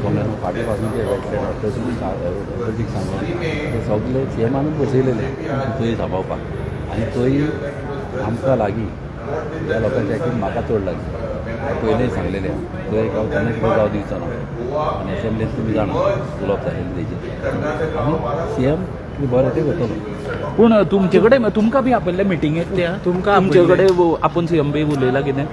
गोंयांत फाटी पासून जे वेटलँड सांगून ते सगळे सीएमानूच बसयलेले थंय सांबाळपाक आनी थंय आमकां लागीं ह्या लोकांच्या की म्हाका चड लागीं पयलेंय सांगलेलें थंय एक हांव केन्ना कितें जावं दिवचो ना आनी एसेंब्लींत तुमी जाणा उलोवप जालेलें तेजेर आनी सीएम बरें तें करतलो पूण तुमचे कडेन तुमकां बी आपयल्ले मिटिंगेक त्या तुमचे कडेन आपूण सीएम बी उलयला कितें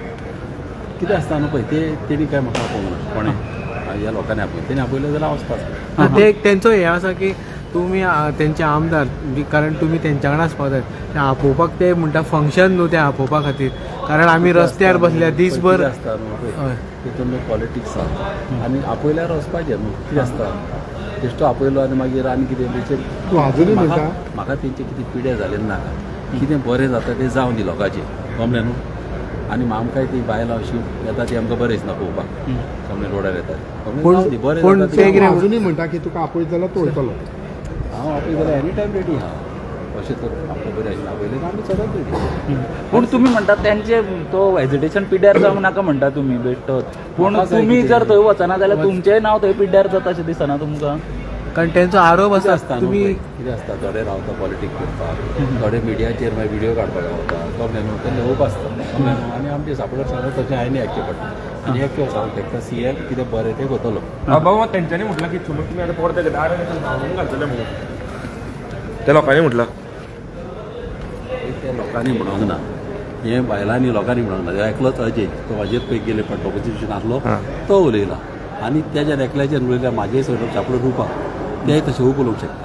कितें आसता न्हू पळय ते बी कांय म्हाका आपोवंक ना कोणें ह्या लोकांनी आपयलें तेणी आपयलें जाल्यार हांव वचपाचो ते तेंचो हें आसा की तुमी तेंचे आमदार कारण तुमी तेंच्या कडेन आसपाक जाय ते आपोवपाक ते म्हणटा फंक्शन न्हू ते आपोवपा खातीर कारण आमी रस्त्यार बसल्या दिसभर आसता न्हू तितून पॉलिटिक्स आसा आनी आपयल्यार वचपाचें न्हू कितें आसता बेश्टो आपयलो आनी मागीर आनी कितें तेचेर म्हाका तेंचे कितें पिड्यार जालें नाका कितें बरें जाता तें जावं दी लोकांचें गमलें न्हू आनी आमकां ती बायलां अशीं येता ती आमकां बरें दिसना पळोवपाक सामने रोडार येतात पूण ते कितें अजूनय म्हणटा की तुका आपयत जाल्यार तो वयतलो हांव आपय जाल्यार एनी टायम रेडी आहा अशें तर आपल्या बरें आशिल्लें आपयलें आमी सदांच रेडी पूण तुमी म्हणटा तेंचे तो हेजिटेशन पिड्यार जावंक नाका म्हणटा तुमी बेश्टोच पूण तुमी जर थंय वचना जाल्यार तुमचेंय नांव थंय पिड्यार जाता अशें दिसना तुमकां कारण तेंचो आरोप कितें आसा आसता तुमी कितें आसता थोडे रावता पॉलिटिक्स करपाक थोडे मिडियाचेर मागीर व्हिडियो काडपाक रावता कळ्ळें न्हू तेन्ना खूब आसता कळ्ळें न्हू आनी आमचे सापडर सांगता तशें आयनी आयकचें पडटा आनी एक सांगता एकदा सीएम कितें बरें तें करतलो बाबा तेंच्यांनी म्हटलं की तुम्ही आता परत दारान घालतले म्हणून त्या लोकांनी म्हटलं ते लोकांनी म्हणूंक ना हें बायलांनी लोकांनी म्हणूंक ना एकलोच अजय तो म्हाजेर पयक गेले पण ऑपोजिशन आसलो तो उलयला आनी तेज्या एकल्याचेर उलयल्यार म्हाजेय सगळं सापडो रुपा ते तशें उलोवंक शकता